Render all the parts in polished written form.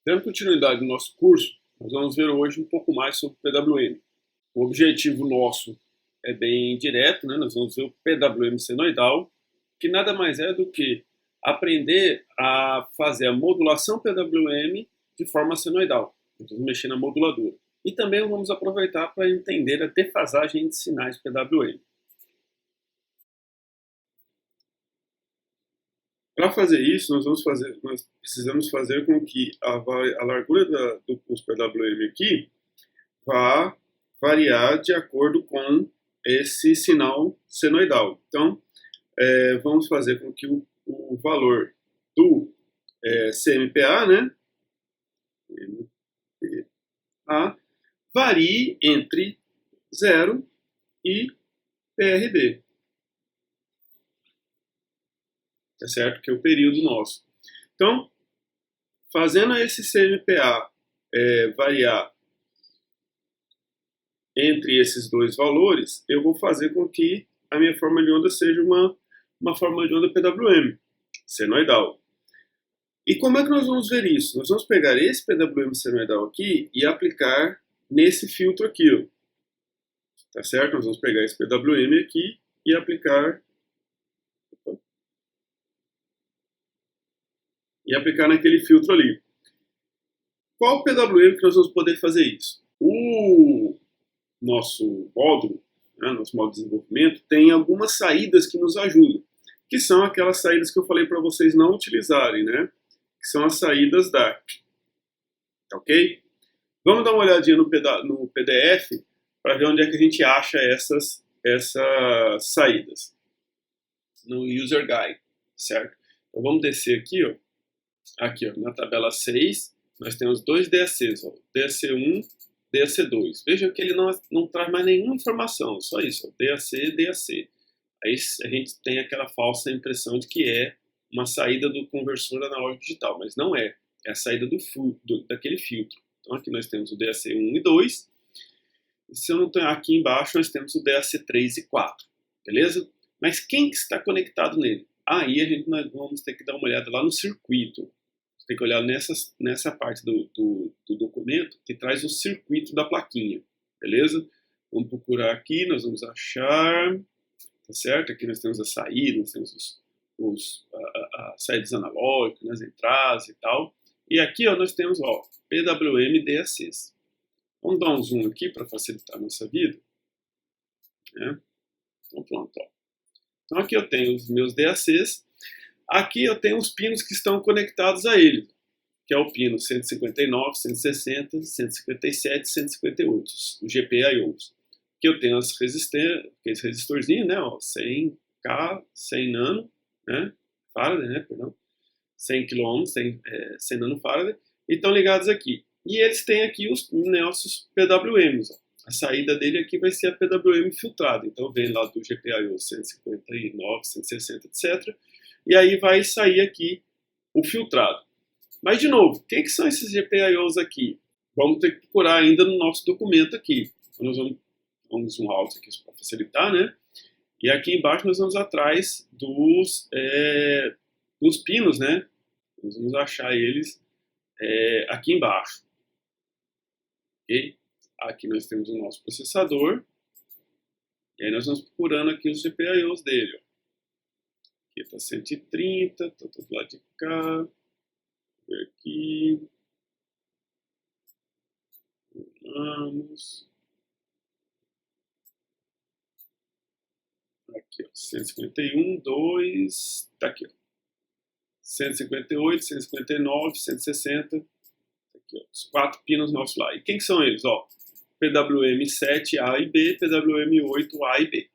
Dando continuidade no nosso curso, nós vamos ver hoje um pouco mais sobre o PWM. O objetivo nosso é bem direto, né? Nós vamos ver o PWM senoidal, que nada mais é do que aprender a fazer a modulação PWM de forma senoidal. Nós vamos mexer na moduladora. E também vamos aproveitar para entender a defasagem de sinais PWM. Para fazer isso, nós precisamos fazer com que a largura dos PWM aqui vá variar de acordo com esse sinal senoidal. Então, vamos fazer com que o valor do CMPA, né, MPA, varie entre 0 e PRD. Tá certo? Que é o período nosso. Então, fazendo esse CMPA variar entre esses dois valores, eu vou fazer com que a minha forma de onda seja uma forma de onda PWM, senoidal. E como é que nós vamos ver isso? Nós vamos pegar esse PWM senoidal aqui e aplicar nesse filtro aqui, ó. Tá certo? Nós vamos pegar esse PWM aqui e aplicar naquele filtro ali. Qual o PWM que nós vamos poder fazer isso? O nosso módulo, né, nosso módulo de desenvolvimento, tem algumas saídas que nos ajudam, que são aquelas saídas que eu falei para vocês não utilizarem, né? Que são as saídas DART. Ok? Vamos dar uma olhadinha no PDF para ver onde é que a gente acha essas saídas. No User Guide, certo? Então vamos descer aqui, ó. Aqui, ó, na tabela 6, nós temos dois DACs, ó, DAC1, DAC2. Veja que ele não traz mais nenhuma informação, só isso, ó, DAC, DAC. Aí a gente tem aquela falsa impressão de que é uma saída do conversor analógico digital, mas não é. É a saída daquele filtro. Então aqui nós temos o DAC1 e 2. E se eu não tenho aqui embaixo, nós temos o DAC3 e 4. Beleza? Mas quem que está conectado nele? Aí nós vamos ter que dar uma olhada lá no circuito. Você tem que olhar nessa parte do documento que traz o circuito da plaquinha. Beleza? Vamos procurar aqui, nós vamos achar. Tá certo? Aqui nós temos a saída, nós temos as saídas analógicas, as entradas e tal. E aqui ó, nós temos ó, PWM DACs. Vamos dar um zoom aqui para facilitar a nossa vida. Né? Então pronto. Ó. Então aqui eu tenho os meus DACs. Aqui eu tenho os pinos que estão conectados a ele, que é o pino 159, 160, 157 e 158, o GPIOs. Aqui eu tenho aqueles resistorzinhos, né, ó, 100K, 100 nano, né, Faraday, né, perdão, 100 kΩ, 100 nanofarad, e estão ligados aqui. E eles têm aqui os nossos PWMs, ó. A saída dele aqui vai ser a PWM filtrada, então vem lá do GPIO 159, 160, etc., e aí vai sair aqui o filtrado. Mas, de novo, quem que são esses GPIOs aqui? Vamos ter que procurar ainda no nosso documento aqui. Então, nós vamos um out aqui para facilitar, né? E aqui embaixo nós vamos atrás dos pinos, né? Nós vamos achar eles aqui embaixo. Ok? Aqui nós temos o nosso processador. E aí nós vamos procurando aqui os GPIOs dele, ó. Aqui está 130, está do lado de cá. Aqui. Vamos. Aqui, ó. 151, 2. Está aqui, ó. 158, 159, 160. Aqui, ó. Os 4 pinos nossos lá. E quem que são eles? Ó, PWM7A e B, PWM8A e B.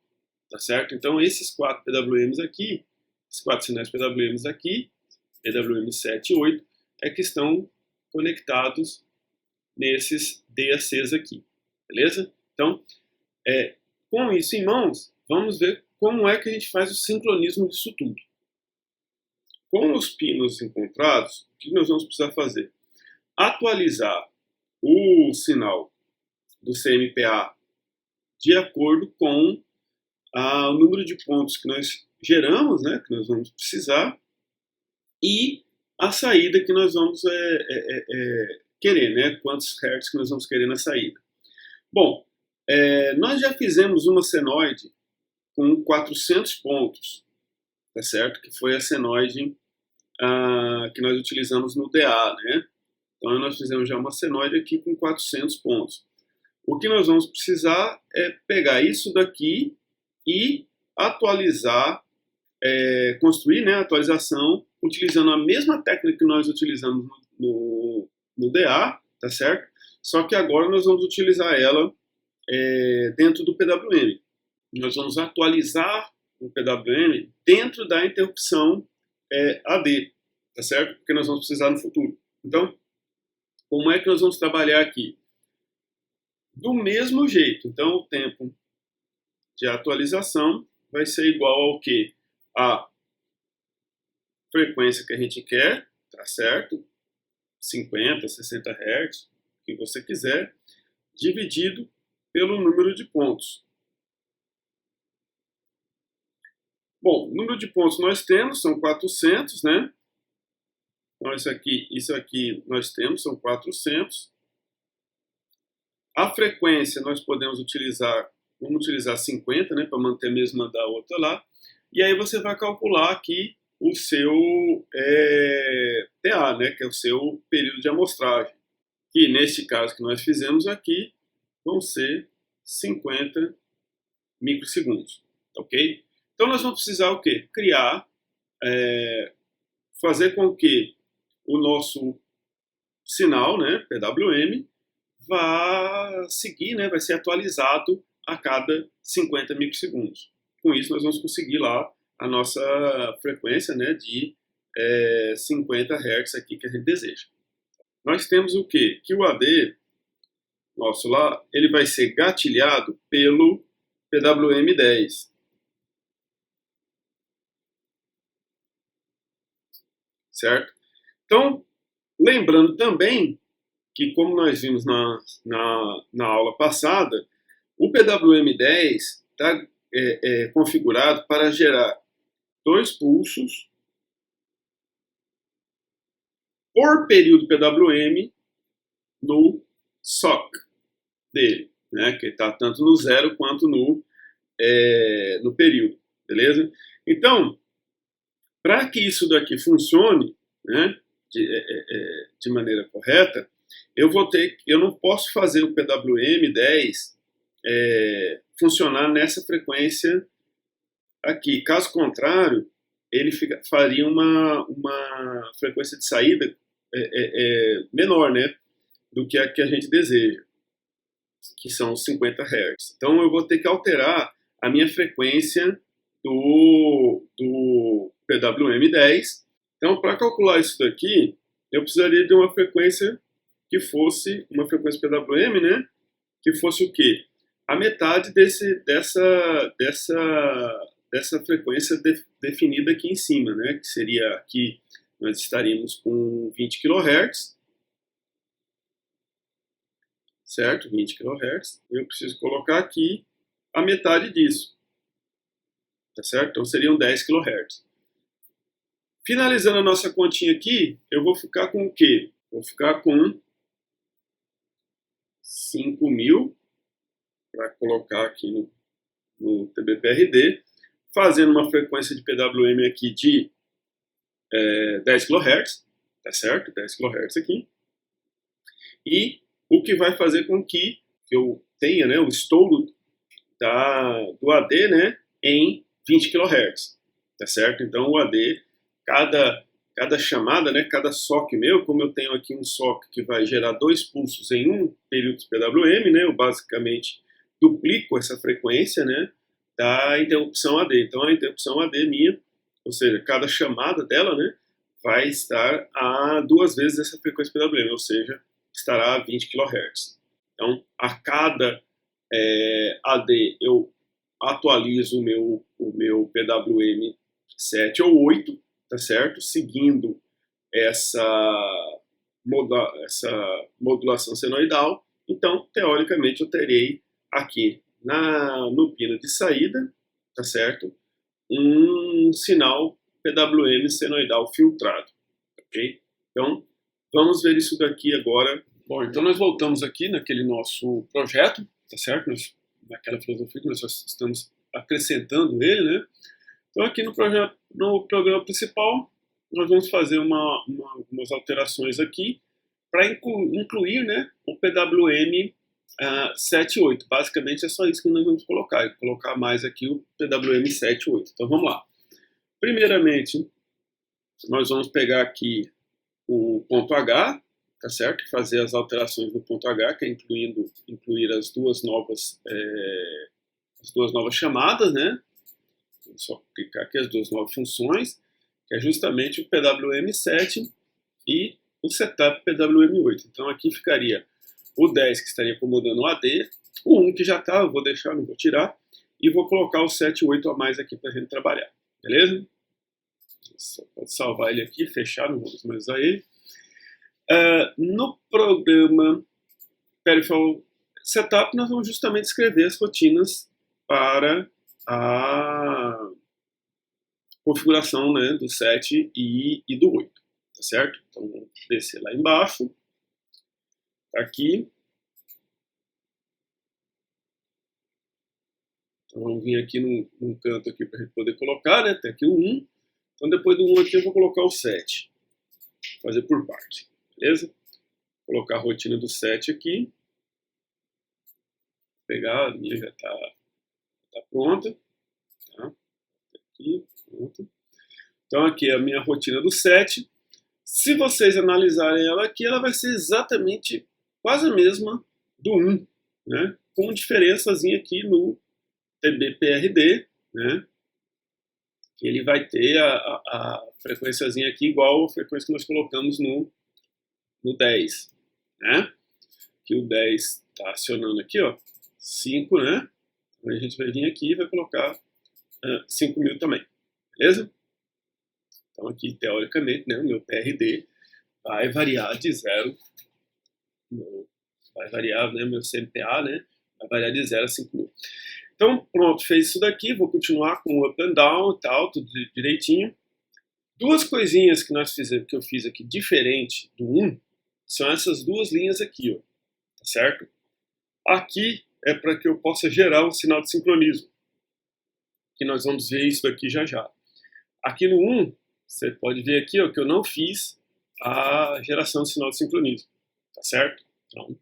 Tá certo? Então, esses 4 PWMs aqui, esses 4 sinais PWMs aqui, PWM7 e 8, é que estão conectados nesses DACs aqui. Beleza? Então, com isso em mãos, vamos ver como é que a gente faz o sincronismo disso tudo. Com os pinos encontrados, o que nós vamos precisar fazer? Atualizar o sinal do CMPA de acordo com o número de pontos que nós geramos, né, que nós vamos precisar, e a saída que nós vamos querer, né? Quantos hertz que nós vamos querer na saída. Bom, nós já fizemos uma senoide com 400 pontos, tá certo? Que foi a senoide que nós utilizamos no DA, né? Então nós fizemos já uma senoide aqui com 400 pontos. O que nós vamos precisar é pegar isso daqui e atualizar, construir, né, a atualização utilizando a mesma técnica que nós utilizamos no DA, tá certo? Só que agora nós vamos utilizar ela dentro do PWM. Nós vamos atualizar o PWM dentro da interrupção AD, tá certo? Porque nós vamos precisar no futuro. Então, como é que nós vamos trabalhar aqui? Do mesmo jeito. Então, o tempo de atualização vai ser igual ao quê? A frequência que a gente quer, tá certo? 50, 60 Hz, o que você quiser, dividido pelo número de pontos. Bom, o número de pontos nós temos, são 400, né? Então, isso aqui nós temos, são 400. A frequência nós podemos utilizar, vamos utilizar 50, né? Para manter a mesma da outra lá. E aí você vai calcular aqui o seu TA, né? Que é o seu período de amostragem. Que neste caso que nós fizemos aqui, vão ser 50 microsegundos, ok? Então nós vamos precisar o quê? Criar, fazer com que o nosso sinal, né, PWM, vá seguir, né, vai ser atualizado a cada 50 microsegundos. Com isso nós vamos conseguir lá a nossa frequência, né, de 50 Hz aqui que a gente deseja. Nós temos o quê? Que o AD nosso lá, ele vai ser gatilhado pelo PWM10. Certo? Então, lembrando também que, como nós vimos na aula passada, o PWM10 está configurado para gerar 2 pulsos por período PWM no SOC dele, né? Que está tanto no zero quanto no período, beleza? Então, para que isso daqui funcione, né, de maneira correta, eu não posso fazer o PWM10 funcionar nessa frequência aqui. Caso contrário, ele faria uma frequência de saída menor, né, do que a gente deseja, que são 50 Hz. Então eu vou ter que alterar a minha frequência do PWM10. Então, para calcular isso daqui, eu precisaria de uma frequência que fosse uma frequência PWM, né? Que fosse o quê? A metade dessa frequência definida aqui em cima, né? Que seria aqui, nós estaríamos com 20 kHz, certo? 20 kHz. Eu preciso colocar aqui a metade disso, tá certo? Então seriam 10 kHz. Finalizando a nossa continha aqui, eu vou ficar com o quê? Vou ficar com 5.000 para colocar aqui no TBPRD, fazendo uma frequência de PWM aqui de 10 kHz, tá certo? 10 kHz aqui. E o que vai fazer com que eu tenha, né, o estouro do AD, né, em 20 kHz, tá certo? Então o AD, cada chamada, né, cada SOC meu, como eu tenho aqui um SOC que vai gerar 2 pulsos em um período de PWM, né, eu basicamente duplico essa frequência, né, da interrupção AD. Então a interrupção AD minha, ou seja, cada chamada dela, né, vai estar a 2 vezes essa frequência PWM, ou seja, estará a 20 kHz. Então a cada AD eu atualizo o meu PWM 7 ou 8, tá certo? Seguindo essa modulação senoidal. Então, teoricamente, eu terei aqui no pino de saída, tá certo? Um sinal PWM senoidal filtrado, ok? Então, vamos ver isso daqui agora. Bom, então nós voltamos aqui naquele nosso projeto, tá certo? Naquela filosofia que nós só estamos acrescentando ele, né? Então aqui no projeto, no programa principal, nós vamos fazer algumas alterações aqui para incluir, né, o PWM 7.8. Basicamente é só isso que nós vamos colocar. E colocar mais aqui o PWM 7.8. Então vamos lá. Primeiramente, nós vamos pegar aqui o ponto H, tá certo? Fazer as alterações no ponto H, que é incluir as duas novas chamadas, né? Vou só clicar aqui as duas novas funções, que é justamente o PWM7 e o setup PWM8. Então aqui ficaria o 10 que estaria acomodando o AD, o 1 que já está, eu vou deixar, não vou tirar, e vou colocar o 7.8 a mais aqui para a gente trabalhar, beleza? Só pode salvar ele aqui, fechar, não vamos mais usar ele. No programa Peripheral Setup, nós vamos justamente escrever as rotinas para a configuração, né, do 7 e do 8, tá certo? Então vamos descer lá embaixo, aqui. Então vamos vir aqui num canto aqui para a gente poder colocar, né? Tem aqui o 1. Então depois do 1 aqui eu vou colocar o 7. Vou fazer por parte, beleza? Vou colocar a rotina do 7 aqui. Vou pegar, a minha já está pronta. Tá? Aqui, pronto. Então aqui é a minha rotina do 7. Se vocês analisarem ela aqui, ela vai ser exatamente quase a mesma do 1, né? Com diferençazinha aqui no TBPRD, né? Que ele vai ter a frequênciazinha aqui igual a frequência que nós colocamos no 10, né? Que o 10 está acionando aqui, ó, 5, né? Então a gente vai vir aqui e vai colocar 5.000 também, beleza? Então aqui, teoricamente, né, o meu PRD vai variar de 0, vai variar, né, meu CMPA, né, vai variar de 0 a 5.000. Então, pronto, fez isso daqui, vou continuar com o up and down e tal, tudo direitinho. Duas coisinhas que que eu fiz aqui diferente do 1, são essas duas linhas aqui, ó, tá certo? Aqui é para que eu possa gerar um sinal de sincronismo, que nós vamos ver isso daqui já já. Aqui no 1, você pode ver aqui, ó, que eu não fiz a geração de sinal de sincronismo, tá certo? Então,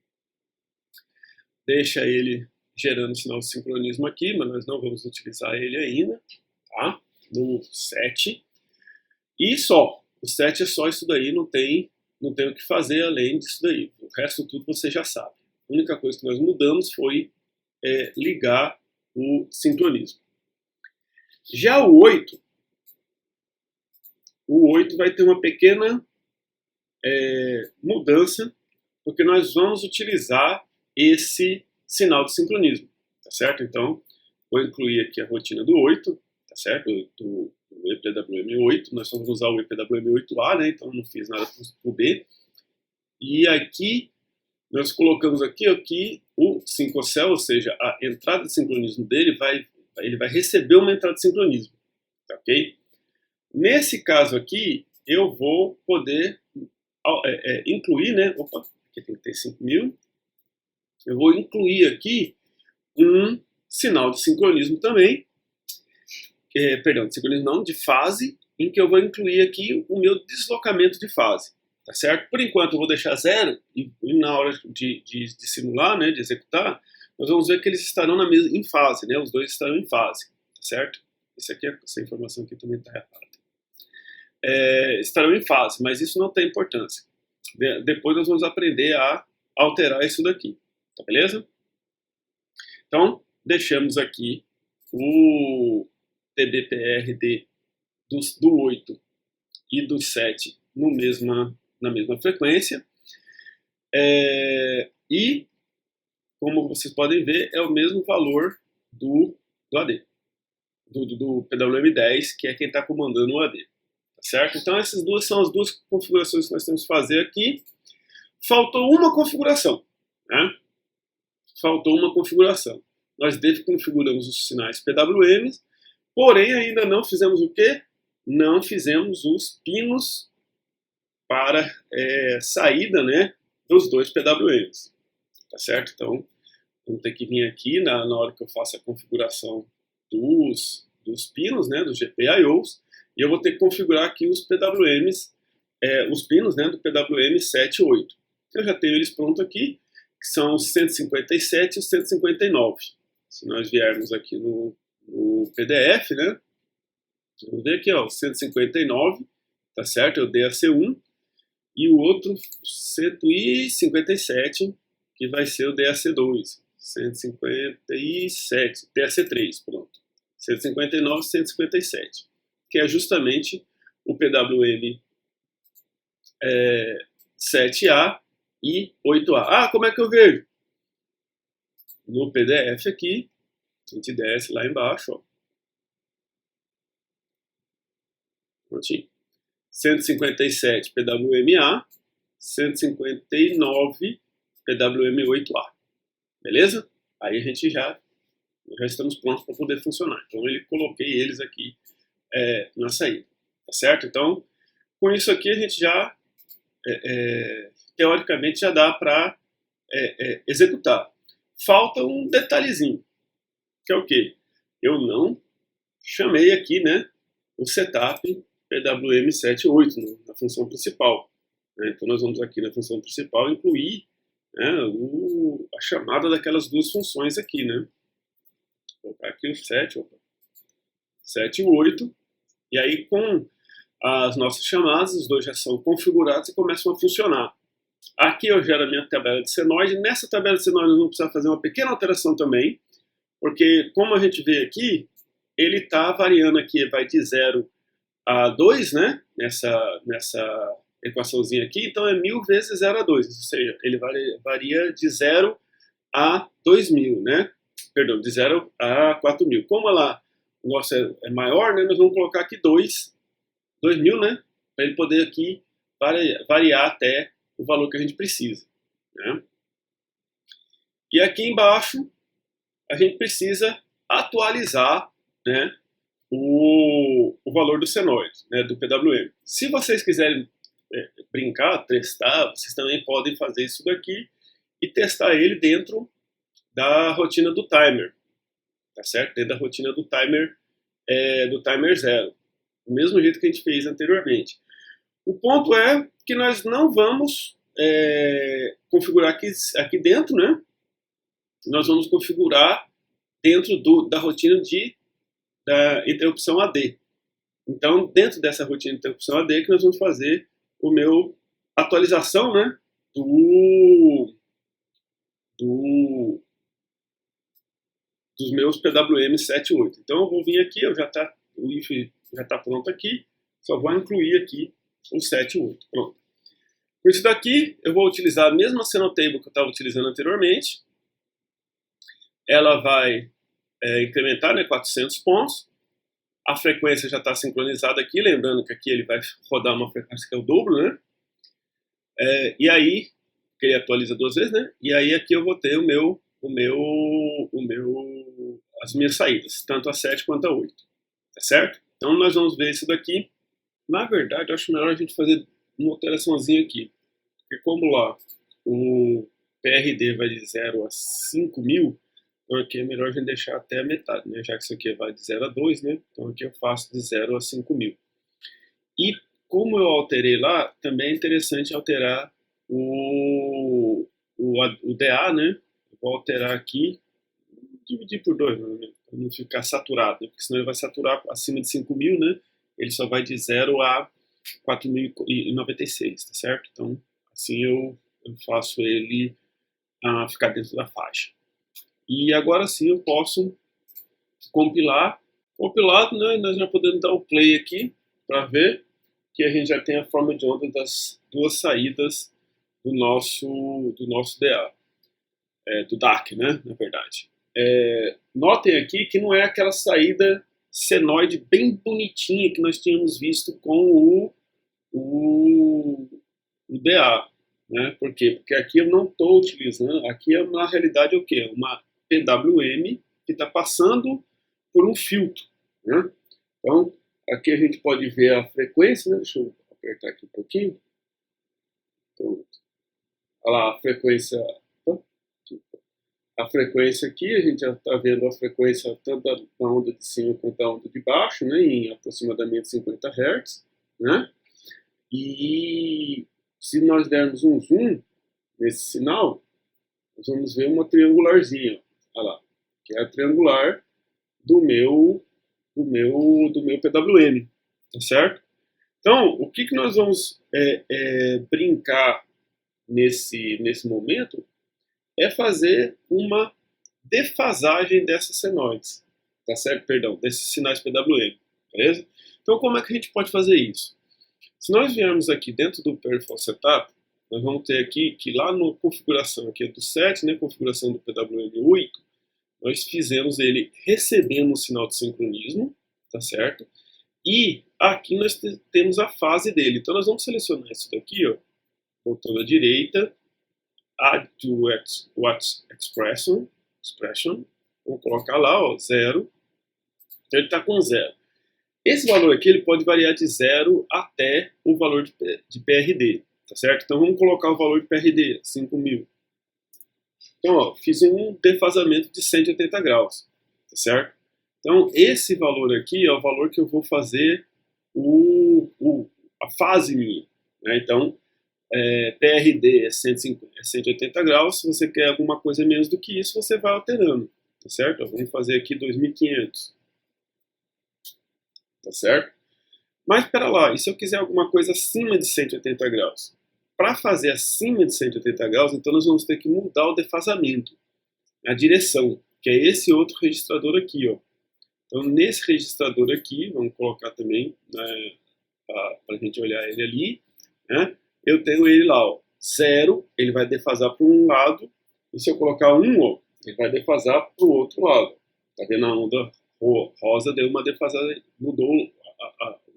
deixa ele gerando sinal de sincronismo aqui, mas nós não vamos utilizar ele ainda, tá? No 7. E só, o 7 é só isso daí, não tem o que fazer além disso daí. O resto tudo você já sabe. A única coisa que nós mudamos foi ligar o sincronismo. Já o 8 vai ter uma pequena mudança, porque nós vamos utilizar esse sinal de sincronismo, tá certo? Então, vou incluir aqui a rotina do 8, tá certo? Do EPWM8, nós vamos usar o EPWM8A, né? Então não fiz nada para o B. E aqui, nós colocamos aqui o sincocell, ou seja, a entrada de sincronismo dele ele vai receber uma entrada de sincronismo, tá, ok? Nesse caso aqui, eu vou poder incluir, né? Opa, aqui tem que ter 5.000. Eu vou incluir aqui um sinal de sincronismo também, perdão, de sincronismo não, de fase, em que eu vou incluir aqui o meu deslocamento de fase, tá certo? Por enquanto eu vou deixar 0, e na hora de simular, né, de executar, nós vamos ver que eles estarão em fase, né? Os dois estarão em fase, tá certo? Essa informação aqui também está errada. Estarão em fase, mas isso não tem importância. Depois nós vamos aprender a alterar isso daqui. Tá, beleza? Então, deixamos aqui o TBPRD do 8 e do 7 na mesma frequência. E, como vocês podem ver, é o mesmo valor do AD, do PWM10, que é quem está comandando o AD. Tá certo? Então, essas duas são as duas configurações que nós temos que fazer aqui. Faltou uma configuração, né? Faltou uma configuração. Nós desconfiguramos os sinais PWM, porém ainda não fizemos o quê? Não fizemos os pinos para saída, né, dos dois PWMs, tá certo? Então, vamos ter que vir aqui na hora que eu faço a configuração dos pinos, né, dos GPIOs, e eu vou ter que configurar aqui os PWMs, os pinos, né, do PWM 7 e 8. Eu já tenho eles prontos aqui, que são os 157 e os 159. Se nós viermos aqui no PDF, né, vamos ver aqui, ó, 159, tá certo? Eu dei a C1, e o outro 157, que vai ser o DAC2, 157, DAC3, pronto. 159, 157, que é justamente o PWM 7A e 8A. Ah, como é que eu vejo? No PDF aqui, a gente desce lá embaixo, ó. Prontinho. 157 PWMA, 159 PWM8A. Beleza? Aí a gente já estamos prontos para poder funcionar. Então eu coloquei eles aqui na saída. Tá certo? Então, com isso aqui a gente já, teoricamente, já dá para executar. Falta um detalhezinho, que é o quê? Eu não chamei aqui, né, o setup PWM 7 e 8 na função principal. Né? Então nós vamos aqui na função principal incluir, né, a chamada daquelas duas funções aqui, né? Vou colocar aqui o 7 e o 8, e aí com as nossas chamadas, os dois já são configurados e começam a funcionar. Aqui eu gero a minha tabela de senoide. Nessa tabela de senoide nós vamos precisar fazer uma pequena alteração também, porque como a gente vê aqui, ele está variando aqui, vai de 0 a 2, né? Nessa equaçãozinha aqui, então é 1000 vezes 0 a 2, ou seja, ele varia de 0 a 2000, né? Perdão, de 0 a 4000. Como o nosso é maior, né? Nós vamos colocar aqui 2000, né? Para ele poder aqui variar até o valor que a gente precisa, né? E aqui embaixo a gente precisa atualizar, né, o valor do senoide, né, do PWM. Se vocês quiserem brincar, testar, vocês também podem fazer isso daqui e testar ele dentro da rotina do timer, tá certo? Dentro da rotina do timer 0, do mesmo jeito que a gente fez anteriormente. O ponto é que nós não vamos configurar aqui dentro, né? Nós vamos configurar dentro da rotina da interrupção AD. Então, dentro dessa rotina de interrupção AD que nós vamos fazer atualização, né, dos meus PWM 7 e 8. Então eu vou vir aqui, o if já está pronto aqui, só vou incluir aqui o 7 e 8. Pronto. Com isso daqui, eu vou utilizar a mesma Senotable que eu estava utilizando anteriormente. Ela vai incrementar, né, 400 pontos. A frequência já está sincronizada aqui, lembrando que aqui ele vai rodar uma frequência que é o dobro, né? E aí, que ele atualiza 2 vezes, né? E aí aqui eu vou ter as minhas saídas, tanto a 7 quanto a 8, tá certo? Então nós vamos ver isso daqui. Na verdade, eu acho melhor a gente fazer uma alteraçãozinha aqui, porque como lá o PRD vai de 0 a 5000, então aqui é melhor a gente deixar até a metade, né? Já que isso aqui vai de 0 a 2, né? Então aqui eu faço de 0 a 5000. E como eu alterei lá, também é interessante alterar o DA, né? Eu vou alterar aqui, dividir por 2, né? Para não ficar saturado, né? Porque senão ele vai saturar acima de 5000, né? Ele só vai de 0 a 4096, tá certo? Então, assim eu faço ele ficar dentro da faixa. E agora sim eu posso compilar. Compilado, né, nós já podemos dar o play aqui para ver que a gente já tem a forma de onda das duas saídas do nosso DA, do DAC, né, na verdade. Notem aqui que não é aquela saída senoide bem bonitinha que nós tínhamos visto com o DA. Né? Por quê? Porque aqui eu não estou utilizando, aqui na realidade é o quê? Uma PWM que está passando por um filtro. Né? Então, aqui a gente pode ver a frequência, né? Deixa eu apertar aqui um pouquinho. Olha lá, a frequência aqui, a gente já está vendo a frequência tanto da onda de cima quanto da onda de baixo, né, em aproximadamente 50 Hz, né? E se nós dermos um zoom nesse sinal, nós vamos ver uma triangularzinha, olha lá, que é a triangular do meu PWM, tá certo? Então, o que nós vamos brincar nesse momento é fazer uma defasagem dessas senoides, tá certo? Perdão, desses sinais PWM, beleza? Então, como é que a gente pode fazer isso? Se nós viermos aqui dentro do Peripheral Setup, nós vamos ter aqui que lá na configuração aqui do 7, né, configuração do PWM 8, nós fizemos ele recebendo um sinal de sincronismo, tá certo? E aqui nós temos a fase dele. Então nós vamos selecionar isso daqui, ó, botão à direita, Add to Watch Expression, vamos colocar lá, ó, 0. Então ele está com 0. Esse valor aqui ele pode variar de 0 até o valor de PRD, tá certo? Então vamos colocar o valor de PRD, 5.000. Então, ó, fiz um defasamento de 180 graus, tá certo? Então, esse valor aqui é o valor que eu vou fazer a fase minha, né? Então, PRD é 180 graus, se você quer alguma coisa menos do que isso, você vai alterando, tá certo? Vamos fazer aqui 2.500, tá certo? Mas, espera lá, e se eu quiser alguma coisa acima de 180 graus? Para fazer acima de 180 graus, então nós vamos ter que mudar o defasamento, a direção, que é esse outro registrador aqui, ó. Então, nesse registrador aqui, vamos colocar também, né, para a gente olhar ele ali, né, eu tenho ele lá, ó, 0, ele vai defasar para um lado, e se eu colocar 1, ó, ele vai defasar para o outro lado. Tá vendo a onda rosa deu uma defasada, mudou o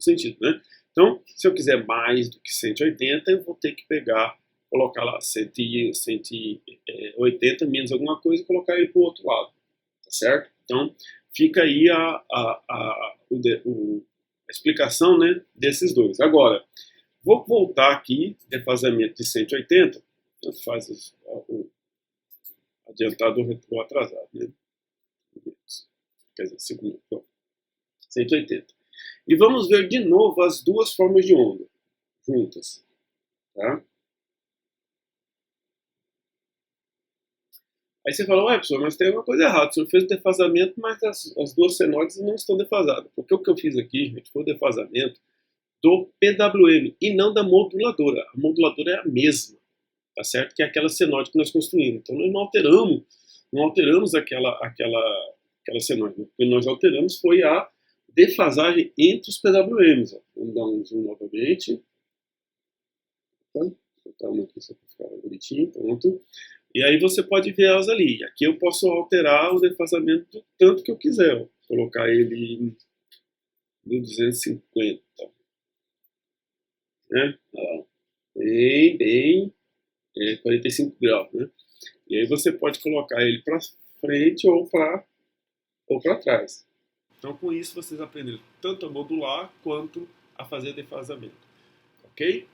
sentido, né? Então, se eu quiser mais do que 180, eu vou ter que colocar lá 180 menos alguma coisa e colocar ele para o outro lado, tá certo? Então, fica aí a explicação, né, desses dois. Agora, vou voltar aqui, defasamento de 180, tanto faz o adiantado ou atrasado, né? Quer dizer, 180. E vamos ver de novo as duas formas de onda juntas, tá? Aí você fala, ué, professor, mas tem uma coisa errada. O senhor fez o defasamento, mas as duas senoides não estão defasadas. Porque o que eu fiz aqui, gente, foi o defasamento do PWM e não da moduladora. A moduladora é a mesma, tá certo? Que é aquela senoide que nós construímos. Então nós não alteramos aquela senoide. O que nós alteramos foi a defasagem entre os PWMs. Ó. Vamos dar um zoom novamente. Tá? Vou botar uma aqui só para ficar bonitinho, pronto. E aí você pode ver elas ali. Aqui eu posso alterar o defasamento do tanto que eu quiser. Ó. Colocar ele em 1250. Né? Bem 45 graus. Né? E aí você pode colocar ele para frente ou para trás. Então com isso vocês aprenderam tanto a modular quanto a fazer defasamento. Ok?